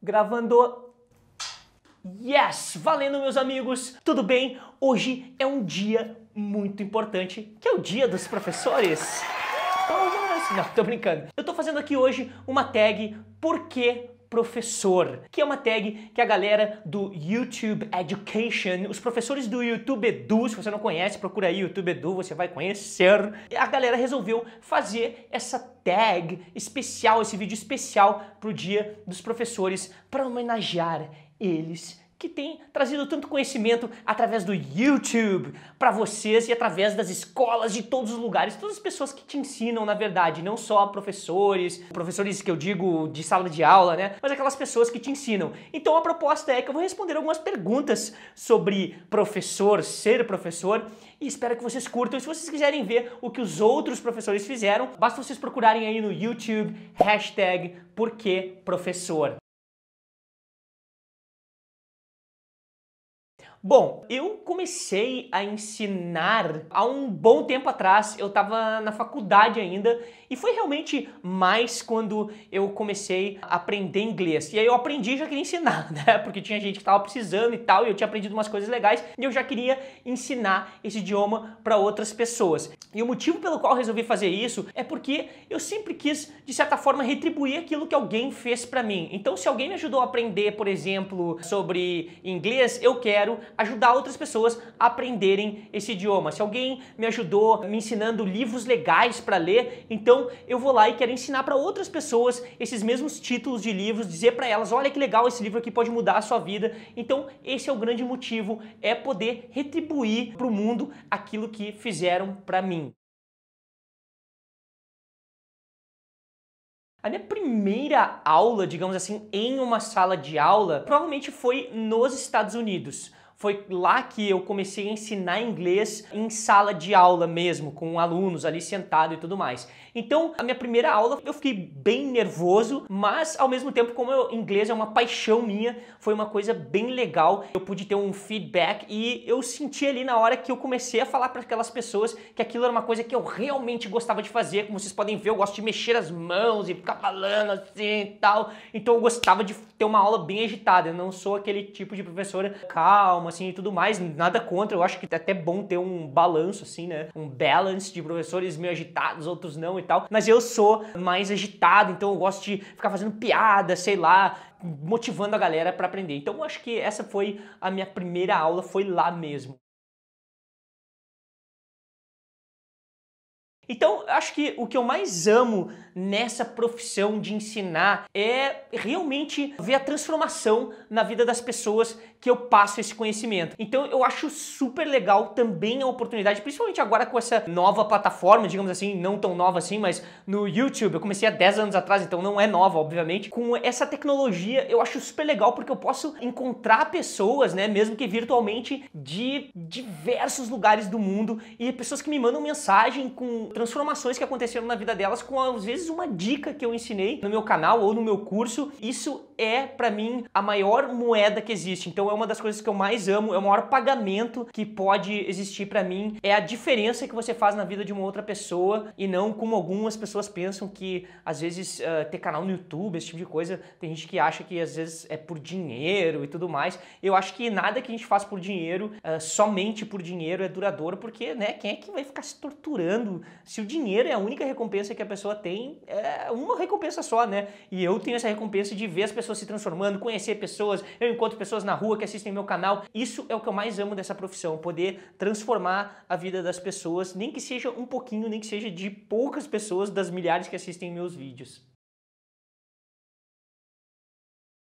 Gravando. Yes! Valendo, meus amigos! Tudo bem? Hoje é um dia muito importante, que é o Dia dos Professores. Não, tô brincando. Eu tô fazendo aqui hoje uma tag Por que Professor? Que é uma tag que a galera do YouTube Education, os professores do YouTube Edu, se você não conhece, procura aí YouTube Edu, você vai conhecer. A galera resolveu fazer essa tag especial, esse vídeo especial pro Dia dos Professores, para homenagear eles que têm trazido tanto conhecimento através do YouTube para vocês e através das escolas de todos os lugares, todas as pessoas que te ensinam, na verdade, não só professores que eu digo de sala de aula, né, mas aquelas pessoas que te ensinam. Então a proposta é que eu vou responder algumas perguntas sobre professor, ser professor, e espero que vocês curtam. E se vocês quiserem ver o que os outros professores fizeram, basta vocês procurarem aí no YouTube, #porqueprofessor. Bom, eu comecei a ensinar há um bom tempo atrás, eu estava na faculdade ainda, e foi realmente mais quando eu comecei a aprender inglês. E aí eu aprendi e já queria ensinar, né? Porque tinha gente que estava precisando e tal, e eu tinha aprendido umas coisas legais, e eu já queria ensinar esse idioma para outras pessoas. E o motivo pelo qual eu resolvi fazer isso é porque eu sempre quis, de certa forma, retribuir aquilo que alguém fez para mim. Então, se alguém me ajudou a aprender, por exemplo, sobre inglês, eu quero ajudar outras pessoas a aprenderem esse idioma. Se alguém me ajudou me ensinando livros legais para ler, então eu vou lá e quero ensinar para outras pessoas esses mesmos títulos de livros, dizer para elas, olha que legal, esse livro aqui pode mudar a sua vida. Então esse é o grande motivo, é poder retribuir para o mundo aquilo que fizeram para mim. A minha primeira aula, digamos assim, em uma sala de aula, provavelmente foi nos Estados Unidos. Foi lá que eu comecei a ensinar inglês em sala de aula mesmo, com alunos ali sentado e tudo mais. Então, a minha primeira aula eu fiquei bem nervoso, mas ao mesmo tempo, como inglês é uma paixão minha, foi uma coisa bem legal. Eu pude ter um feedback e eu senti ali na hora que eu comecei a falar para aquelas pessoas que aquilo era uma coisa que eu realmente gostava de fazer. Como vocês podem ver, eu gosto de mexer as mãos e ficar falando assim e tal. Então eu gostava de ter uma aula bem agitada. Eu não sou aquele tipo de professora calma, assim, e tudo mais, nada contra, eu acho que é até bom ter um balanço, assim, né, um balance de professores meio agitados, outros não e tal, mas eu sou mais agitado, então eu gosto de ficar fazendo piada, sei lá, motivando a galera para aprender. Então eu acho que essa foi a minha primeira aula, foi lá mesmo. Então, acho que o que eu mais amo nessa profissão de ensinar é realmente ver a transformação na vida das pessoas que eu passo esse conhecimento. Então, eu acho super legal também a oportunidade, principalmente agora com essa nova plataforma, digamos assim, não tão nova assim, mas no YouTube, eu comecei há 10 anos atrás, então não é nova, obviamente. Com essa tecnologia, eu acho super legal porque eu posso encontrar pessoas, né, mesmo que virtualmente, de diversos lugares do mundo e pessoas que me mandam mensagem com transformações que aconteceram na vida delas com, às vezes, uma dica que eu ensinei no meu canal ou no meu curso. Isso é, pra mim, a maior moeda que existe. Então é uma das coisas que eu mais amo, é o maior pagamento que pode existir pra mim. É a diferença que você faz na vida de uma outra pessoa e não como algumas pessoas pensam que, às vezes, ter canal no YouTube, esse tipo de coisa, tem gente que acha que, às vezes, é por dinheiro e tudo mais. Eu acho que nada que a gente faz por dinheiro, somente por dinheiro, é duradouro, porque, né, quem é que vai ficar se torturando? Se o dinheiro é a única recompensa que a pessoa tem, é uma recompensa só, né? E eu tenho essa recompensa de ver as pessoas se transformando, conhecer pessoas, eu encontro pessoas na rua que assistem meu canal. Isso é o que eu mais amo dessa profissão, poder transformar a vida das pessoas, nem que seja um pouquinho, nem que seja de poucas pessoas das milhares que assistem meus vídeos.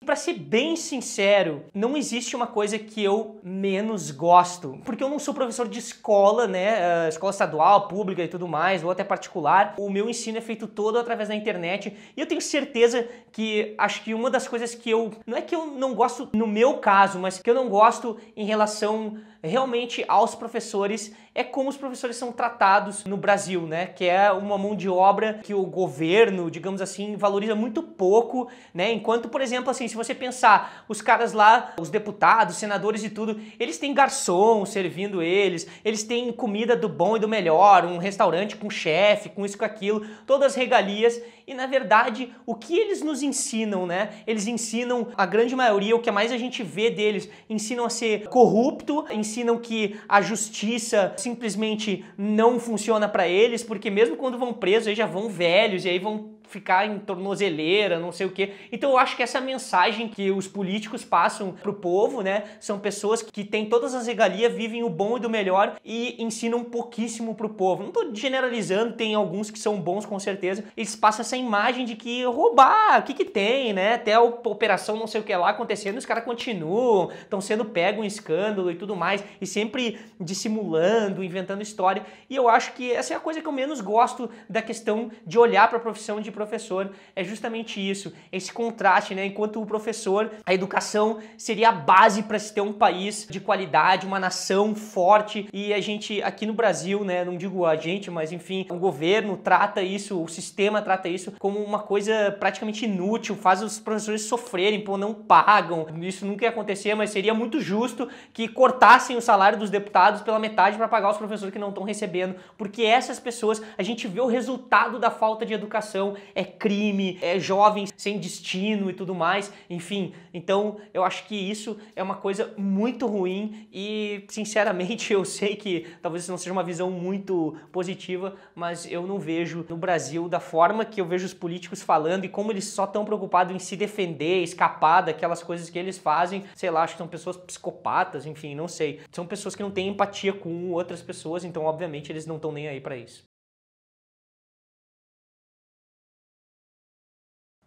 Pra ser bem sincero, não existe uma coisa que eu menos gosto, porque eu não sou professor de escola, né, escola estadual, pública e tudo mais, ou até particular. O meu ensino é feito todo através da internet e eu tenho certeza que acho que uma das coisas que não é que eu não gosto no meu caso, mas que eu não gosto em relação realmente aos professores é como os professores são tratados no Brasil, né? Que é uma mão de obra que o governo, digamos assim, valoriza muito pouco, né? Enquanto, por exemplo, assim, se você pensar, os caras lá, os deputados, senadores e tudo, eles têm garçom servindo eles têm comida do bom e do melhor, um restaurante com chefe, com isso, com aquilo, todas as regalias. e na verdade o que eles nos ensinam, né? Eles ensinam, a grande maioria, o que mais a gente vê deles, ensinam a ser corrupto, ensinam que a justiça simplesmente não funciona para eles, porque mesmo quando vão presos, eles já vão velhos e aí vão ficar em tornozeleira, não sei o quê. Então eu acho que essa mensagem que os políticos passam pro povo, né, são pessoas que têm todas as regalias, vivem o bom e do melhor e ensinam pouquíssimo pro povo. Não tô generalizando, tem alguns que são bons com certeza. Eles passam essa imagem de que roubar, o que que tem, né? Até a operação não sei o que lá acontecendo, os caras continuam, estão sendo pegos em escândalo e tudo mais, e sempre dissimulando, inventando história. E eu acho que essa é a coisa que eu menos gosto da questão de olhar para a profissão de professor, é justamente isso, esse contraste, né? Enquanto o professor, a educação seria a base para se ter um país de qualidade, uma nação forte, e a gente aqui no Brasil, né, não digo a gente, mas enfim, o governo trata isso, o sistema trata isso como uma coisa praticamente inútil, faz os professores sofrerem, pô, não pagam, isso nunca ia acontecer, mas seria muito justo que cortassem o salário dos deputados pela metade para pagar os professores que não estão recebendo, porque essas pessoas, a gente vê o resultado da falta de educação, é crime, é jovens sem destino e tudo mais, enfim. Então eu acho que isso é uma coisa muito ruim e sinceramente eu sei que talvez isso não seja uma visão muito positiva, mas eu não vejo no Brasil da forma que eu vejo os políticos falando e como eles só estão preocupados em se defender, escapar daquelas coisas que eles fazem, sei lá, acho que são pessoas psicopatas, enfim, não sei. São pessoas que não têm empatia com outras pessoas, então obviamente eles não estão nem aí pra isso.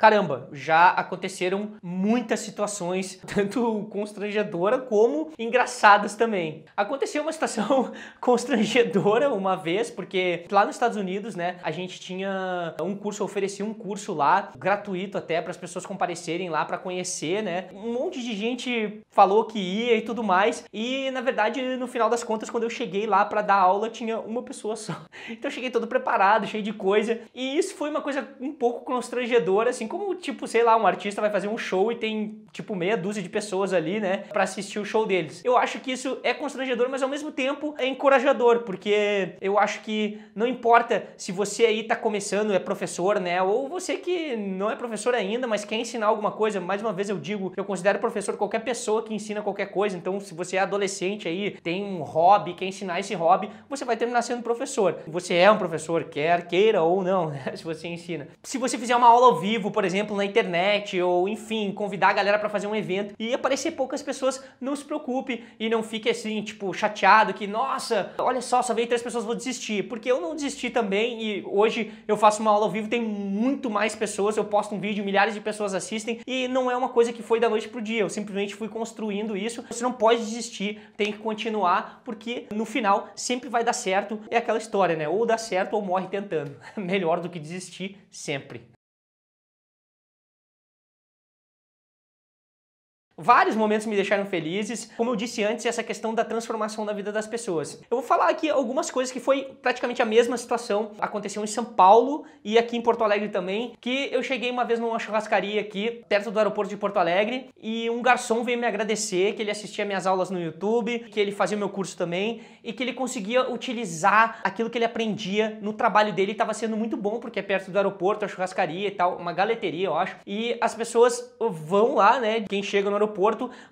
Caramba, já aconteceram muitas situações, tanto constrangedoras como engraçadas também. Aconteceu uma situação constrangedora uma vez, porque lá nos Estados Unidos, né, a gente tinha um curso, oferecia um curso lá, gratuito até, para as pessoas comparecerem lá para conhecer, né. Um monte de gente falou que ia e tudo mais, e na verdade, no final das contas, quando eu cheguei lá para dar aula, tinha uma pessoa só. Então eu cheguei todo preparado, cheio de coisa, e isso foi uma coisa um pouco constrangedora, assim, como, tipo, sei lá, um artista vai fazer um show e tem, tipo, meia dúzia de pessoas ali, né, pra assistir o show deles. Eu acho que isso é constrangedor, mas ao mesmo tempo é encorajador, porque eu acho que não importa se você aí tá começando, é professor, né, ou você que não é professor ainda, mas quer ensinar alguma coisa, mais uma vez eu digo, eu considero professor qualquer pessoa que ensina qualquer coisa, então se você é adolescente aí, tem um hobby, quer ensinar esse hobby, você vai terminar sendo professor. Você é um professor, quer queira ou não, né, se você ensina. Se você fizer uma aula ao vivo, por exemplo, na internet, ou enfim, convidar a galera para fazer um evento e aparecer poucas pessoas, não se preocupe e não fique assim, tipo, chateado que, nossa, olha só veio 3 pessoas, vou desistir. Porque eu não desisti também e hoje eu faço uma aula ao vivo, tem muito mais pessoas, eu posto um vídeo, milhares de pessoas assistem e não é uma coisa que foi da noite pro dia, eu simplesmente fui construindo isso. Você não pode desistir, tem que continuar, porque no final sempre vai dar certo. É aquela história, né? Ou dá certo ou morre tentando. Melhor do que desistir sempre. Vários momentos me deixaram felizes. Como eu disse antes, essa questão da transformação da vida das pessoas. Eu vou falar aqui algumas coisas que foi praticamente a mesma situação. Aconteceu em São Paulo e aqui em Porto Alegre também, que eu cheguei uma vez numa churrascaria aqui, perto do aeroporto de Porto Alegre, e um garçom veio me agradecer, que ele assistia minhas aulas no YouTube, que ele fazia o meu curso também, e que ele conseguia utilizar aquilo que ele aprendia no trabalho dele. Estava sendo muito bom, porque é perto do aeroporto, a churrascaria e tal, uma galeteria, eu acho. E as pessoas vão lá, né, quem chega no aeroporto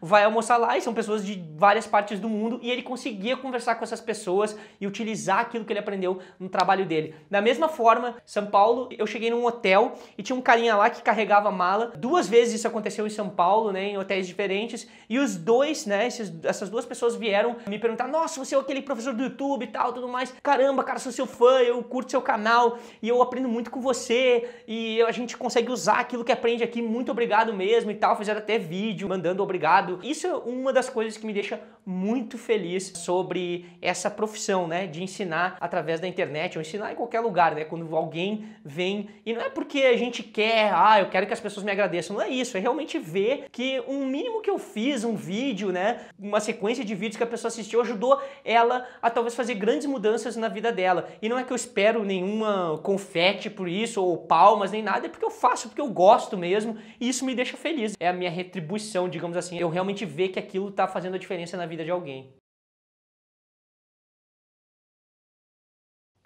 vai almoçar lá e são pessoas de várias partes do mundo e ele conseguia conversar com essas pessoas e utilizar aquilo que ele aprendeu no trabalho dele. Da mesma forma, São Paulo, eu cheguei num hotel e tinha um carinha lá que carregava mala. 2 vezes isso aconteceu em São Paulo, né, em hotéis diferentes, e os dois, né, essas 2 pessoas vieram me perguntar: nossa, você é aquele professor do YouTube e tal, tudo mais. Caramba, cara, sou seu fã, eu curto seu canal e eu aprendo muito com você e a gente consegue usar aquilo que aprende aqui, muito obrigado mesmo e tal. Fizeram até vídeo mandando obrigado. Isso é uma das coisas que me deixa muito feliz sobre essa profissão, né, de ensinar através da internet, ou ensinar em qualquer lugar, né, quando alguém vem, e não é porque a gente quer, eu quero que as pessoas me agradeçam, não é isso, é realmente ver que um mínimo que eu fiz, um vídeo, né, uma sequência de vídeos que a pessoa assistiu ajudou ela a talvez fazer grandes mudanças na vida dela, e não é que eu espero nenhuma confete por isso, ou palmas, nem nada, é porque eu faço, porque eu gosto mesmo, e isso me deixa feliz, é a minha retribuição, digamos assim, eu realmente ver que aquilo tá fazendo a diferença na vida de alguém.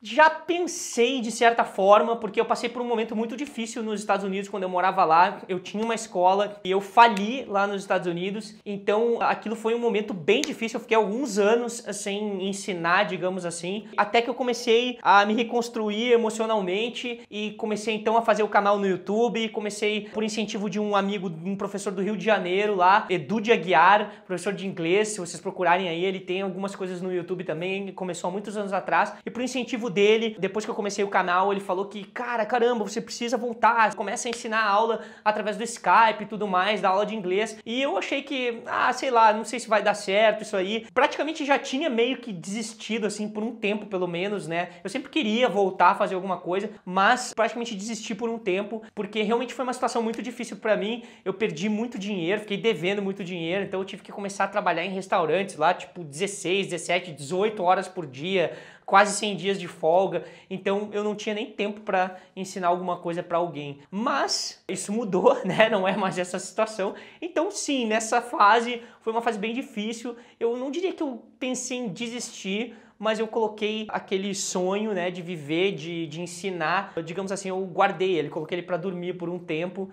Já pensei de certa forma, porque eu passei por um momento muito difícil nos Estados Unidos quando eu morava lá. Eu tinha uma escola e eu fali lá nos Estados Unidos, então aquilo foi um momento bem difícil. Eu fiquei alguns anos sem ensinar, digamos assim, até que eu comecei a me reconstruir emocionalmente e comecei então a fazer o canal no YouTube. Comecei por incentivo de um amigo, um professor do Rio de Janeiro lá, Edu de Aguiar, professor de inglês. Se vocês procurarem aí, ele tem algumas coisas no YouTube também, começou há muitos anos atrás, e por incentivo dele, depois que eu comecei o canal, ele falou que, caramba, você precisa voltar, começa a ensinar aula através do Skype e tudo mais, da aula de inglês. E eu achei que, sei lá, não sei se vai dar certo isso aí. Praticamente já tinha meio que desistido, assim, por um tempo pelo menos, né? Eu sempre queria voltar a fazer alguma coisa, mas praticamente desisti por um tempo, porque realmente foi uma situação muito difícil pra mim. Eu perdi muito dinheiro, fiquei devendo muito dinheiro, então eu tive que começar a trabalhar em restaurantes lá, tipo 16, 17, 18 horas por dia, quase 100 dias de folga, então eu não tinha nem tempo para ensinar alguma coisa para alguém. Mas isso mudou, né? Não é mais essa situação. Então sim, nessa fase foi uma fase bem difícil. Eu não diria que eu pensei em desistir, mas eu coloquei aquele sonho, né, de viver, de ensinar, digamos assim, eu guardei ele, coloquei ele para dormir por um tempo.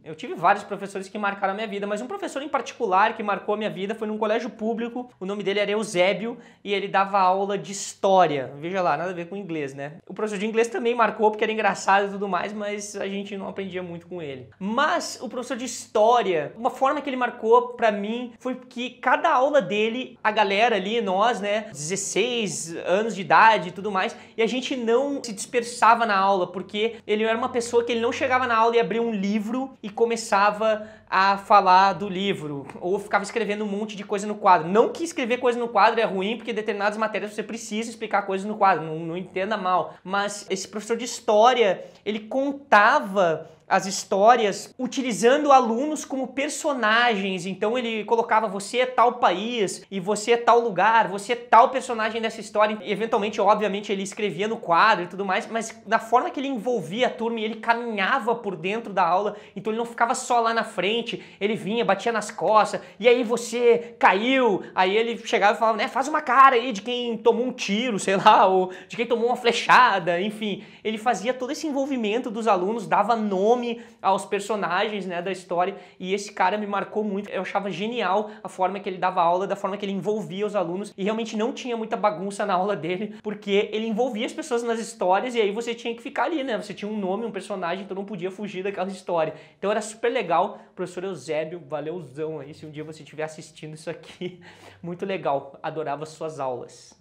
Eu tive vários professores que marcaram a minha vida, mas um professor em particular que marcou a minha vida foi num colégio público. O nome dele era Eusébio e ele dava aula de história. Veja lá, nada a ver com inglês, né? O professor de inglês também marcou porque era engraçado e tudo mais, mas a gente não aprendia muito com ele. Mas o professor de história, uma forma que ele marcou pra mim foi que cada aula dele, a galera ali, nós, né, 16 anos de idade e tudo mais, e a gente não se dispersava na aula, porque ele era uma pessoa que ele não chegava na aula e abria um livro e começava a falar do livro, ou ficava escrevendo um monte de coisa no quadro. Não que escrever coisa no quadro é ruim, porque determinadas matérias você precisa explicar coisas no quadro, não entenda mal. Mas esse professor de história, ele contava as histórias utilizando alunos como personagens. Então ele colocava: você é tal país, e você é tal lugar, você é tal personagem dessa história. E eventualmente, obviamente, ele escrevia no quadro e tudo mais, mas da forma que ele envolvia a turma e ele caminhava por dentro da aula, então ele não ficava só lá na frente, ele vinha, batia nas costas, e aí você caiu, aí ele chegava e falava, né, faz uma cara aí de quem tomou um tiro, sei lá, ou de quem tomou uma flechada, enfim. Ele fazia todo esse envolvimento dos alunos, dava nome aos personagens, né, da história, e esse cara me marcou muito. Eu achava genial a forma que ele dava aula, da forma que ele envolvia os alunos, e realmente não tinha muita bagunça na aula dele, porque ele envolvia as pessoas nas histórias, e aí você tinha que ficar ali, né, você tinha um nome, um personagem, então não podia fugir daquela história. Então era super legal. Professor Eusébio, valeuzão aí, se um dia você estiver assistindo isso aqui, muito legal, adorava suas aulas.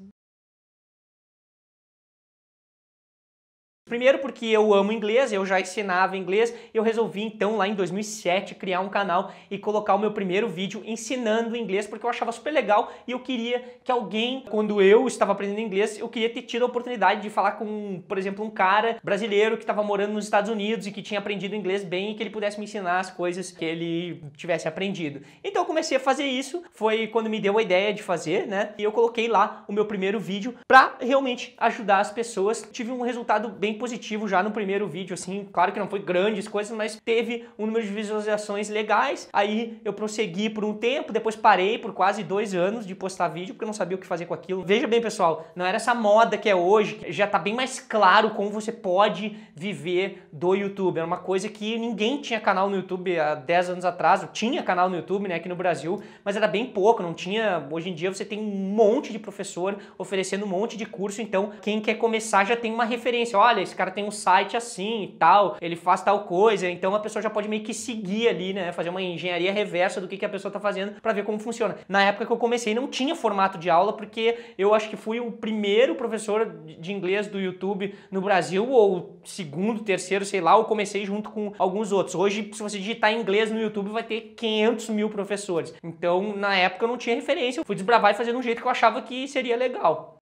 Primeiro porque eu amo inglês, eu já ensinava inglês, eu resolvi então lá em 2007 criar um canal e colocar o meu primeiro vídeo ensinando inglês, porque eu achava super legal e eu queria que alguém, quando eu estava aprendendo inglês, eu queria ter tido a oportunidade de falar com, por exemplo, um cara brasileiro que estava morando nos Estados Unidos e que tinha aprendido inglês bem e que ele pudesse me ensinar as coisas que ele tivesse aprendido. Então eu comecei a fazer isso, foi quando me deu a ideia de fazer, né? E eu coloquei lá o meu primeiro vídeo para realmente ajudar as pessoas. Tive um resultado bem positivo já no primeiro vídeo, assim, claro que não foi grandes coisas, mas teve um número de visualizações legais. Aí eu prossegui por um tempo, depois parei por quase 2 anos de postar vídeo, porque eu não sabia o que fazer com aquilo. Veja bem, pessoal, não era essa moda que é hoje, já tá bem mais claro como você pode viver do YouTube. Era uma coisa que ninguém tinha canal no YouTube há 10 anos atrás. Eu tinha canal no YouTube, né, aqui no Brasil, mas era bem pouco, não tinha. Hoje em dia você tem um monte de professor oferecendo um monte de curso, então quem quer começar já tem uma referência. Olha, esse cara tem um site assim e tal, ele faz tal coisa, então a pessoa já pode meio que seguir ali, né, fazer uma engenharia reversa do que a pessoa tá fazendo para ver como funciona. Na época que eu comecei não tinha formato de aula, porque eu acho que fui o primeiro professor de inglês do YouTube no Brasil, ou segundo, terceiro, sei lá, eu comecei junto com alguns outros. Hoje, se você digitar inglês no YouTube, vai ter 500 mil professores. Então, na época eu não tinha referência, eu fui desbravar e fazer de um jeito que eu achava que seria legal.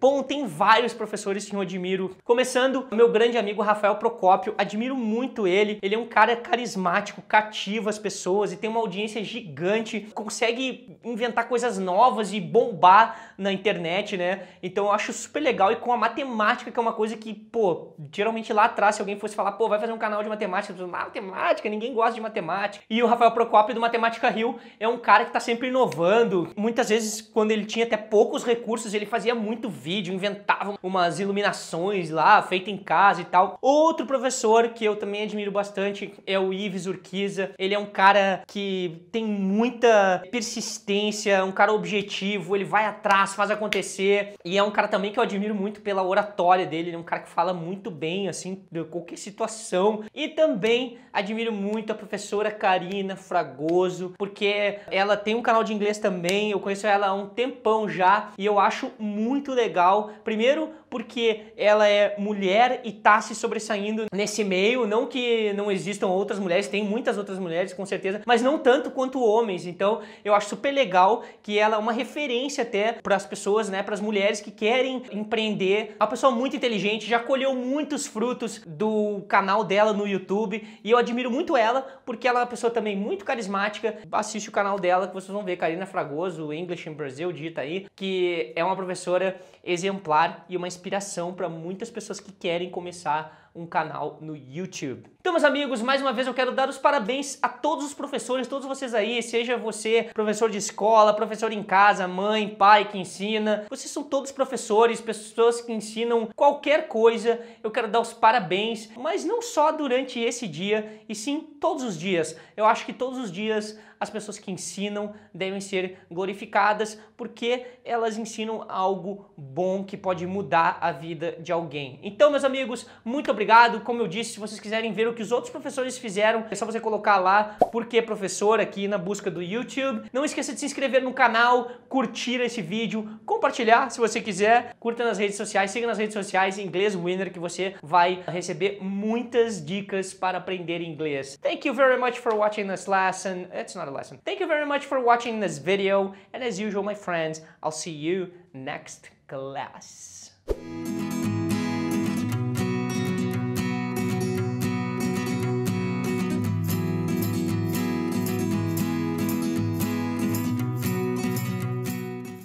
Bom, tem vários professores que eu admiro. Começando, meu grande amigo Rafael Procópio, admiro muito ele. Ele é um cara carismático, cativa as pessoas e tem uma audiência gigante, consegue inventar coisas novas e bombar na internet, né? Então eu acho super legal. E com a matemática, que é uma coisa que, pô, geralmente lá atrás, se alguém fosse falar, pô, vai fazer um canal de matemática, matemática, ninguém gosta de matemática. E o Rafael Procópio do Matemática Rio é um cara que tá sempre inovando. Muitas vezes, quando ele tinha até poucos recursos, ele fazia muito vídeo, inventava umas iluminações lá, feita em casa e tal. Outro professor que eu também admiro bastante é o Ives Urquiza. Ele é um cara que tem muita persistência, um cara objetivo, ele vai atrás, faz acontecer. E é um cara também que eu admiro muito pela oratória dele, ele é um cara que fala muito bem, assim, de qualquer situação. E também admiro muito a professora Karina Fragoso, porque ela tem um canal de inglês também, eu conheço ela há um tempão já, e eu acho muito legal. Primeiro, porque ela é mulher e tá se sobressaindo nesse meio, não que não existam outras mulheres, tem muitas outras mulheres, com certeza, mas não tanto quanto homens. Então, eu acho super legal que ela é uma referência até para as pessoas, né, para as mulheres que querem empreender. É uma pessoa muito inteligente, já colheu muitos frutos do canal dela no YouTube, e eu admiro muito ela, porque ela é uma pessoa também muito carismática. Assiste o canal dela que vocês vão ver, Karina Fragoso, English in Brazil, digita aí, que é uma professora exemplar e uma inspiração para muitas pessoas que querem começar um canal no YouTube. Então, meus amigos, mais uma vez eu quero dar os parabéns a todos os professores, todos vocês aí, seja você professor de escola, professor em casa, mãe, pai que ensina, vocês são todos professores, pessoas que ensinam qualquer coisa. Eu quero dar os parabéns, mas não só durante esse dia, e sim todos os dias. Eu acho que todos os dias as pessoas que ensinam devem ser glorificadas, porque elas ensinam algo bom que pode mudar a vida de alguém. Então, meus amigos, muito obrigado. Como eu disse, se vocês quiserem ver o que os outros professores fizeram, é só você colocar lá Porque Professor aqui na busca do YouTube. Não esqueça de se inscrever no canal, curtir esse vídeo, compartilhar se você quiser, curta nas redes sociais, siga nas redes sociais Inglês Winner, que você vai receber muitas dicas para aprender inglês. Thank you very much for watching this lesson. It's not a lesson. Thank you very much for watching this video, and as usual, my friends, I'll see you next class.